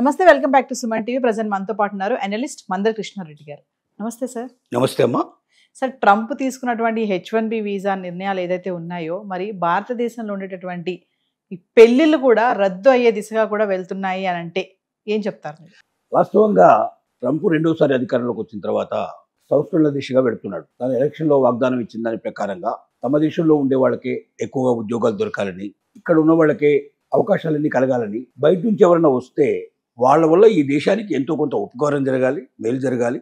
నమస్తే, welcome back to Suman TV. Present మనతో పాటు ఉన్నారు అనలిస్ట్ మందర కృష్ణారెడ్డి గారు. నమస్తే సార్. నమస్తే అమ్మా. సార్, ట్రంప్ తీసుకున్నటువంటి H1B వీసా నిర్ణయాలు ఏదైతే ఉన్నాయో, మరి భారతదేశంలో ఉండేటటువంటి ఈ పెళ్లిళ్ళు కూడా రద్దు అయ్యే దిశగా కూడా వెళ్తున్నాయి అని అంటే ఏం చెప్తారు మీరు? వాస్తవంగా ట్రంప్ రెండోసారి అధికారంలోకి వచ్చిన తర్వాత సంస్కరణల దిశగా వెళుతున్నాడు. తన ఎలక్షన్లో వాగ్దానం ఇచ్చిన దాని ప్రకారంగా తమ దేశంలో ఉండే వాళ్ళకే ఎక్కువగా ఉద్యోగాలు దొరకాలని, ఇక్కడ ఉన్న వాళ్ళకే అవకాశాలన్నీ కలగాలని, బయట నుంచి ఎవరైనా వస్తే వాళ్ళ వల్ల ఈ దేశానికి ఎంతో కొంత ఉపకారం జరగాలి, మేలు జరగాలి.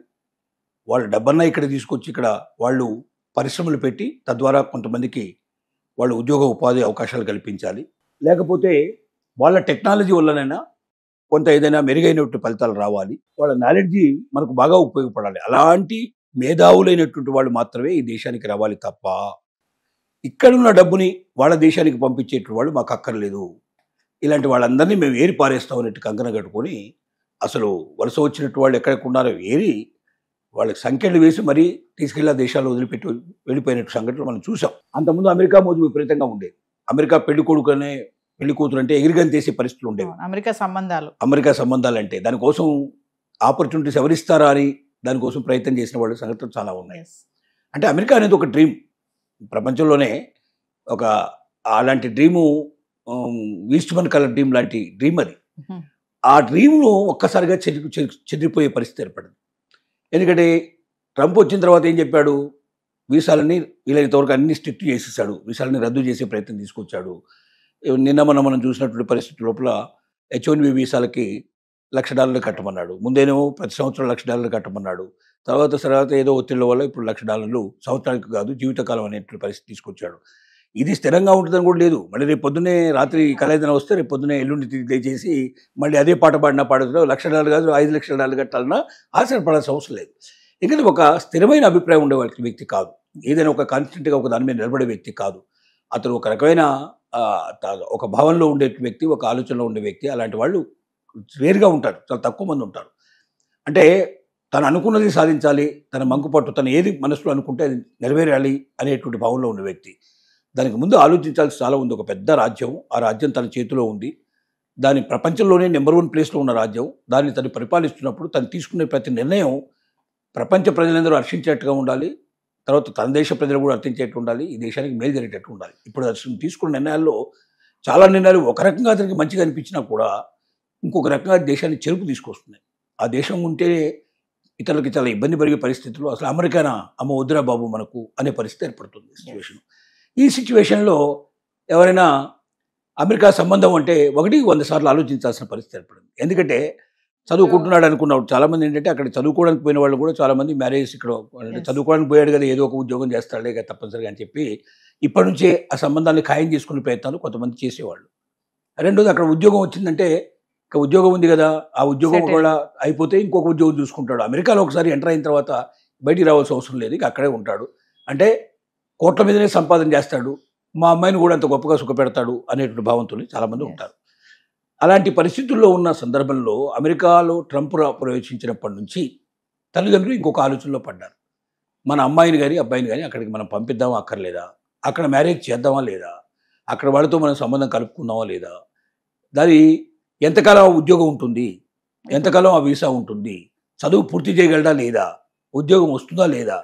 వాళ్ళ డబ్బన్నా ఇక్కడ తీసుకొచ్చి ఇక్కడ వాళ్ళు పరిశ్రమలు పెట్టి తద్వారా కొంతమందికి వాళ్ళు ఉద్యోగ ఉపాధి అవకాశాలు కల్పించాలి. లేకపోతే వాళ్ళ టెక్నాలజీ వల్లనైనా కొంత ఏదైనా మెరుగైనటువంటి ఫలితాలు రావాలి. వాళ్ళ నాలెడ్జి మనకు బాగా ఉపయోగపడాలి. అలాంటి మేధావులైనటువంటి వాళ్ళు మాత్రమే ఈ దేశానికి రావాలి తప్ప ఇక్కడున్న డబ్బుని వాళ్ళ దేశానికి పంపించేటువంటి వాళ్ళు మాకు అక్కర్లేదు. ఇలాంటి వాళ్ళందరినీ మేము ఏరి పారేస్తాం అన్నట్టు కంకణ కట్టుకొని అసలు వలస వచ్చినట్టు వాళ్ళు ఎక్కడికున్నారో ఏరి వాళ్ళకి సంఖ్యలు వేసి మరీ తీసుకెళ్ళి దేశాలు వదిలిపెట్టి వెళ్ళిపోయినట్టు సంఘటనలు మనం చూసాం. అంతకుముందు అమెరికా మోజు విపరీతంగా ఉండేది. అమెరికా పెళ్లి కొడుకునే పెళ్లి కూతురు అంటే ఎగిరిగంతేసే పరిస్థితులు ఉండేవి. అమెరికా సంబంధాలు అంటే దానికోసం ఆపర్చునిటీస్ ఎవరిస్తారా అని దానికోసం ప్రయత్నం చేసిన వాళ్ళ సంఘటనలు చాలా ఉన్నాయి. అంటే అమెరికా అనేది ఒక డ్రీమ్, ప్రపంచంలోనే ఒక అలాంటి డ్రీము, ఈస్ట్మన్ కలర్ డ్రీమ్ లాంటి డ్రీమ్ అది. ఆ డ్రీమ్ను ఒక్కసారిగా చెదిరిపోయే పరిస్థితి ఏర్పడింది. ఎందుకంటే ట్రంప్ వచ్చిన తర్వాత ఏం చెప్పాడు, వీసాలని వీలైనంతవరకు అన్ని స్ట్రిక్ట్ చేసేసాడు, వీసాలని రద్దు చేసే ప్రయత్నం తీసుకొచ్చాడు. నిన్న మనం చూసినటువంటి పరిస్థితి లోపల H1B వీసాలకి $1,00,000 కట్టమన్నాడు. ముందేనేమో ప్రతి సంవత్సరం $1,00,000 కట్టమన్నాడు. తర్వాత ఏదో ఒత్తిళ్ల వల్ల ఇప్పుడు $1,00,000 సంవత్సరానికి కాదు జీవితకాలం అనేటువంటి పరిస్థితి తీసుకొచ్చాడు. ఇది స్థిరంగా ఉంటుందని కూడా లేదు. మళ్ళీ రేపు పొద్దున్నే రాత్రి కలేదన వస్తే రేపు పొద్దున్నే ఎల్లుండి దయచేసి మళ్ళీ అదే పాట పాడినా పాడుతున్నావు, $1,00,000 కాదు $5,00,000 కట్టాలన్నా ఆశ్చర్యపడాల్సిన అవసరం లేదు. ఎందుకంటే ఒక స్థిరమైన అభిప్రాయం ఉండే వ్యక్తి కాదు, ఏదైనా ఒక కాన్స్టెంట్గా ఒక దాని మీద నిలబడే వ్యక్తి కాదు. అతను ఒక రకమైన ఒక భావనలో ఉండే వ్యక్తి, ఒక ఆలోచనలో ఉండే వ్యక్తి. అలాంటి వాళ్ళు రేర్గా ఉంటారు, చాలా తక్కువ మంది ఉంటారు. అంటే తను అనుకున్నది సాధించాలి, తన మంకుపట్టు, తను ఏది మనసులో అనుకుంటే అది నెరవేరాలి అనేటువంటి భావనలో ఉన్న వ్యక్తి. దానికి ముందు ఆలోచించాల్సి చాలా ఉంది. ఒక పెద్ద రాజ్యం, ఆ రాజ్యం తన చేతిలో ఉంది. దాని ప్రపంచంలోనే నెంబర్ 1 ప్లేస్లో ఉన్న రాజ్యం. దాన్ని తను పరిపాలిస్తున్నప్పుడు తను తీసుకునే ప్రతి నిర్ణయం ప్రపంచ ప్రజలందరూ హర్షించేట్టుగా ఉండాలి. తర్వాత తన దేశ ప్రజలు కూడా అర్థించేట్టు ఉండాలి, ఈ దేశానికి మేలు జరిగేటట్టు ఉండాలి. ఇప్పుడు అసలు తీసుకున్న నిర్ణయాల్లో చాలా నిర్ణయాలు ఒక రకంగా అతనికి మంచిగా అనిపించినా కూడా ఇంకొక రకంగా దేశాన్ని చెరుపు తీసుకొస్తున్నాయి. ఆ దేశం ఉంటే ఇతరులకి చాలా ఇబ్బంది పరిగే పరిస్థితుల్లో అసలు అమెరికానా అమ్మ వద్దురా బాబు మనకు అనే పరిస్థితి ఏర్పడుతుంది సిచ్యువేషన్. ఈ సిచ్యువేషన్లో ఎవరైనా అమెరికా సంబంధం అంటే 100 సార్లు ఆలోచించాల్సిన పరిస్థితి ఏర్పడింది. ఎందుకంటే చదువుకుంటున్నాడు అనుకున్నాడు. చాలామంది ఏంటంటే అక్కడ చదువుకోవడానికి పోయిన వాళ్ళు కూడా చాలామంది మ్యారేజ్ ఇక్కడ చదువుకోవడానికి పోయాడు కదా, ఏదో ఒక ఉద్యోగం చేస్తాడే కదా తప్పనిసరిగా అని చెప్పి ఇప్పటి నుంచే ఆ సంబంధాన్ని ఖాయం చేసుకునే ప్రయత్నాలు కొంతమంది చేసేవాళ్ళు. రెండోది, అక్కడ ఉద్యోగం వచ్చిందంటే ఇక ఉద్యోగం ఉంది కదా, ఆ ఉద్యోగం కూడా అయిపోతే ఇంకొక ఉద్యోగం చూసుకుంటాడు. అమెరికాలో ఒకసారి ఎంటర్ అయిన తర్వాత బయటికి రావాల్సిన అవసరం లేదు, ఇక అక్కడే ఉంటాడు. అంటే కోట్ల మీదనే సంపాదన చేస్తాడు, మా అమ్మాయిని కూడా అంత గొప్పగా సుఖపెడతాడు అనేటువంటి భావంతో చాలామంది ఉంటారు. అలాంటి పరిస్థితుల్లో ఉన్న సందర్భంలో అమెరికాలో ట్రంప్ ప్రవేశించినప్పటి నుంచి తల్లిదండ్రులు ఇంకొక ఆలోచనలో పడ్డారు. మన అమ్మాయిని కానీ అబ్బాయిని కానీ అక్కడికి మనం పంపిద్దామా అక్కర్లేదా, అక్కడ మ్యారేజ్ చేద్దామా లేదా, అక్కడ వాళ్ళతో మనం సంబంధం కలుపుకుందామా లేదా, దాని ఎంతకాలం ఉద్యోగం ఉంటుంది, ఎంతకాలం ఆ వీసా ఉంటుంది, చదువు పూర్తి చేయగలడా లేదా, ఉద్యోగం వస్తుందా లేదా,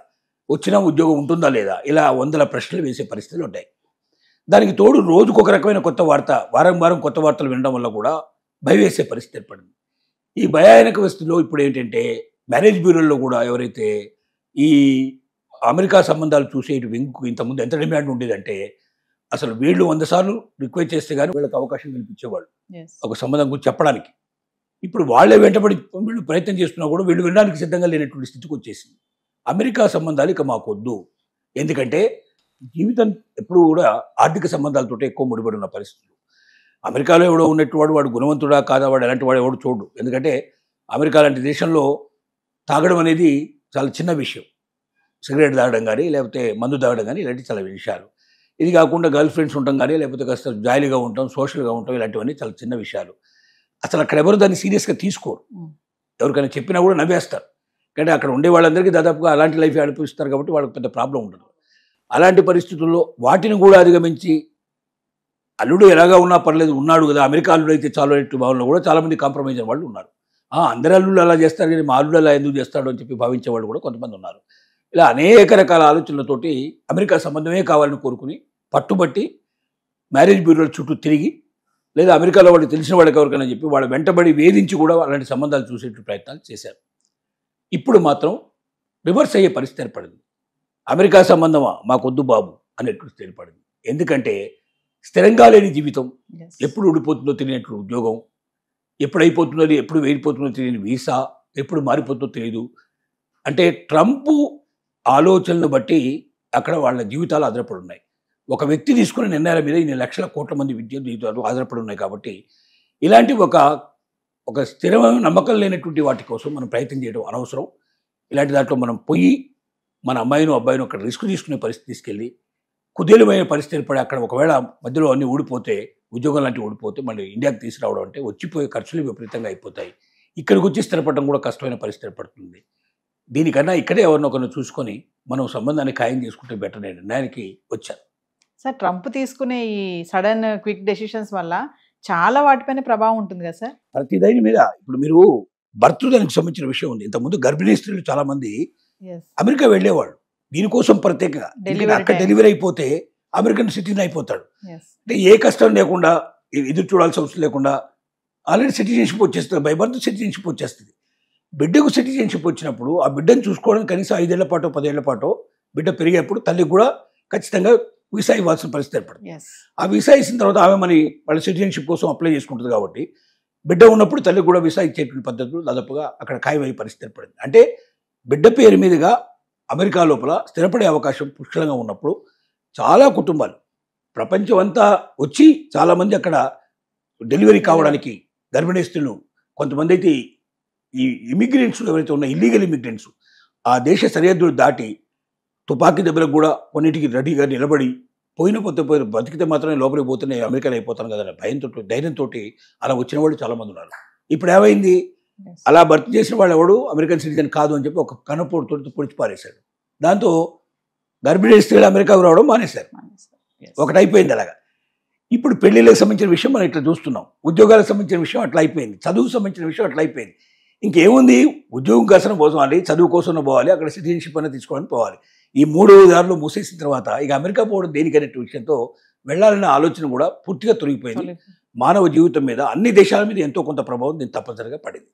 వచ్చినా ఉద్యోగం ఉంటుందా లేదా, ఇలా 100 ప్రశ్నలు వేసే పరిస్థితులు ఉంటాయి. దానికి తోడు రోజుకు ఒక రకమైన కొత్త వార్త, వారం కొత్త వార్తలు వినడం వల్ల కూడా భయం వేసే పరిస్థితి ఏర్పడింది. ఈ భయానక పరిస్థితిలో ఇప్పుడు ఏంటంటే మ్యారేజ్ బ్యూరోల్లో కూడా ఎవరైతే ఈ అమెరికా సంబంధాలు చూసేటి వెంకు ఇంతకుముందు ఎంత డిమాండ్ ఉండేదంటే అసలు వీళ్ళు 100 సార్లు రిక్వెస్ట్ చేస్తే కానీ వీళ్ళకి అవకాశం కల్పించేవాళ్ళు ఒక సంబంధం గురించి చెప్పడానికి. ఇప్పుడు వాళ్ళే వెంటబడి వీళ్ళు ప్రయత్నం చేస్తున్నా కూడా వీళ్ళు వినడానికి సిద్ధంగా లేనటువంటి స్థితికి వచ్చేసింది. అమెరికా సంబంధాలు ఇక మాకొద్దు, ఎందుకంటే జీవితం ఎప్పుడు కూడా ఆర్థిక సంబంధాలతో ఎక్కువ ముడిపడి ఉన్న పరిస్థితులు. అమెరికాలో ఎవడో ఉన్నట్టు వాడు గుణవంతుడా కాదా, వాడు ఎలాంటి వాడు ఎవడు చూడు. ఎందుకంటే అమెరికా లాంటి దేశంలో తాగడం అనేది చాలా చిన్న విషయం, సిగరెట్ తాగడం కానీ లేకపోతే మందు తాగడం కానీ ఇలాంటి చాలా విషయాలు. ఇది కాకుండా గర్ల్ ఫ్రెండ్స్ ఉంటాం కానీ లేకపోతే కాస్త జాయిలీగా ఉంటాం, సోషల్గా ఉంటాం, ఇలాంటివన్నీ చాలా చిన్న విషయాలు. అసలు అక్కడ ఎవరు దాన్ని సీరియస్గా తీసుకోరు, ఎవరికైనా చెప్పినా కూడా నవ్వేస్తారు. కానీ అక్కడ ఉండే వాళ్ళందరికీ దాదాపుగా అలాంటి లైఫ్ అనిపిస్తారు కాబట్టి వాళ్ళకి పెద్ద ప్రాబ్లం ఉండదు. అలాంటి పరిస్థితుల్లో వాటిని కూడా అధిగమించి అల్లుడు ఎలాగా ఉన్నా పర్లేదు ఉన్నాడు కదా, అమెరికా అల్లుడు అయితే చాలు అనే భావనలో కూడా చాలామంది కాంప్రమైజ్ అయిన వాళ్ళు ఉన్నారు. అందరి అల్లుళ్ళు అలా చేస్తారు కానీ మా అల్లుడు అలా ఎందుకు చేస్తాడు అని చెప్పి భావించే వాళ్ళు కూడా కొంతమంది ఉన్నారు. ఇలా అనేక రకాల ఆలోచనలతోటి అమెరికా సంబంధమే కావాలని కోరుకుని పట్టుబట్టి మ్యారేజ్ బ్యూరోల చుట్టూ తిరిగి, లేదా అమెరికాలో వాళ్ళు తెలిసిన వాళ్ళకి ఎవరికైనా చెప్పి వాళ్ళ వెంటబడి వేధించి కూడా అలాంటి సంబంధాలు చూసేటువంటి ప్రయత్నాలు చేశారు. ఇప్పుడు మాత్రం రివర్స్ అయ్యే పరిస్థితి ఏర్పడింది. అమెరికా సంబంధమా మాకొద్దు బాబు అనేటువంటి ఏర్పడింది. ఎందుకంటే స్థిరంగా లేని జీవితం, ఎప్పుడు ఊడిపోతుందో తెలియనట్లు ఉద్యోగం, ఎప్పుడు అయిపోతుందో ఎప్పుడు వెళ్ళిపోతుందో తెలియని వీసా, ఎప్పుడు మారిపోతుందో తెలియదు. అంటే ట్రంప్ ఆలోచనలు బట్టి అక్కడ వాళ్ళ జీవితాలు ఆధారపడి ఉన్నాయి. ఒక వ్యక్తి తీసుకునే నిర్ణయాల మీద ఇన్ని లక్షల కోట్ల మంది విద్యుత్ జీవితాలు ఆధారపడి ఉన్నాయి. కాబట్టి ఇలాంటి ఒక స్థిరమైన నమ్మకం లేనటువంటి వాటి కోసం మనం ప్రయత్నం చేయడం అనవసరం. ఇలాంటి దాంట్లో మనం పోయి మన అమ్మాయిను అబ్బాయిను అక్కడ రిస్క్ తీసుకునే పరిస్థితి తీసుకెళ్ళి కుదేలమైన పరిస్థితి ఏర్పడి అక్కడ ఒకవేళ మధ్యలో అన్ని ఊడిపోతే, ఉద్యోగం లాంటివి ఊడిపోతే మళ్ళీ ఇండియాకి తీసుకురావడం అంటే వచ్చిపోయే ఖర్చులు విపరీతంగా అయిపోతాయి. ఇక్కడికి వచ్చి స్థిరపడడం కూడా కష్టమైన పరిస్థితి ఏర్పడుతుంది. దీనికన్నా ఇక్కడే ఎవరినొకరిని చూసుకొని మనం సంబంధాన్ని ఖాయం చేసుకుంటే బెటర్ అనే నిర్ణయానికి వచ్చారు. సార్, ట్రంప్ తీసుకునే ఈ సడన్ క్విక్ డెసిషన్స్ వల్ల చాలా వాటిపైన ప్రభావం ఉంటుంది కదా సార్? ప్రతి దాని మీద ఇప్పుడు మీరు దానికి సంబంధించిన విషయం ఉంది. ఇంతకుముందు గర్భిణీ స్త్రీలు చాలా మంది అమెరికా వెళ్ళేవాళ్ళు దీనికోసం ప్రత్యేకంగా. అక్కడ డెలివరీ అయిపోతే అమెరికన్ సిటిజన్ అయిపోతాడు. అంటే ఏ కష్టం లేకుండా, ఎదురు చూడాల్సిన అవసరం లేకుండా ఆల్రెడీ సిటిజన్షిప్ వచ్చేస్తుంది. బై బర్త్ సిటిజన్షిప్ వచ్చేస్తుంది. బిడ్డకు సిటిజన్షిప్ వచ్చినప్పుడు ఆ బిడ్డను చూసుకోవడానికి కనీసం 5 ఏళ్ల పాటు 10 ఏళ్ల పాటు బిడ్డ పెరిగేప్పుడు తల్లికి కూడా ఖచ్చితంగా వీసా ఇవ్వాల్సిన పరిస్థితి ఏర్పడుతుంది. ఆ వీసా ఇచ్చిన తర్వాత ఆమె వాళ్ళ సిటిజన్షిప్ కోసం అప్లై చేసుకుంటుంది. కాబట్టి బిడ్డ ఉన్నప్పుడు తల్లికి కూడా వీసా ఇచ్చేటువంటి పద్ధతులు దాదాపుగా అక్కడ ఖాయమయ్యే పరిస్థితి ఏర్పడింది. అంటే బిడ్డ పేరు మీదుగా అమెరికా లోపల స్థిరపడే అవకాశం పుష్కలంగా ఉన్నప్పుడు చాలా కుటుంబాలు ప్రపంచం అంతా వచ్చి చాలామంది అక్కడ డెలివరీ కావడానికి గర్భిణీ స్త్రీలు, కొంతమంది అయితే ఈ ఇమిగ్రెంట్స్ ఎవరైతే ఉన్న ఇల్లీగల్ ఇమిగ్రెంట్స్ ఆ దేశ సరిహద్దులు దాటి తుపాకీ దెబ్బలకు కూడా కొన్నిటికి రెడీగా నిలబడి పోతే బతికితే మాత్రమే లోపలికి పోతే అమెరికాలో అయిపోతాను కదా భయంతో ధైర్యంతో అలా వచ్చిన వాళ్ళు చాలామంది ఉన్నారు. ఇప్పుడు ఏమైంది, అలా భర్తీ చేసిన వాళ్ళు ఎవడు అమెరికన్ సిటిజన్ కాదు అని చెప్పి ఒక కనుపోటుతో పొడిచి పారేశాడు. దాంతో గర్భిణీ స్త్రీలు అమెరికాకు రావడం మానేశారు. ఒకటి అయిపోయింది అలాగా. ఇప్పుడు పెళ్లిళ్ళకి సంబంధించిన విషయం మనం ఇట్లా చూస్తున్నాం, ఉద్యోగాలకు సంబంధించిన విషయం అట్లా అయిపోయింది, చదువుకు సంబంధించిన విషయం అట్లా అయిపోయింది. ఇంకేముంది, ఉద్యోగం కోసం పోవాలి, చదువు కోసం పోవాలి, అక్కడ సిటిజన్షిప్ అనేది తీసుకోవడానికి పోవాలి. ఈ 3 దారులు మూసేసిన తర్వాత ఇక అమెరికా పోవడం దేనికనే విషయంతో వెళ్ళాలనే ఆలోచన కూడా పూర్తిగా తొలగిపోయింది. మానవ జీవితం మీద అన్ని దేశాల మీద ఎంతో కొంత ప్రభావం దీన్ని తప్పనిసరిగా పడింది.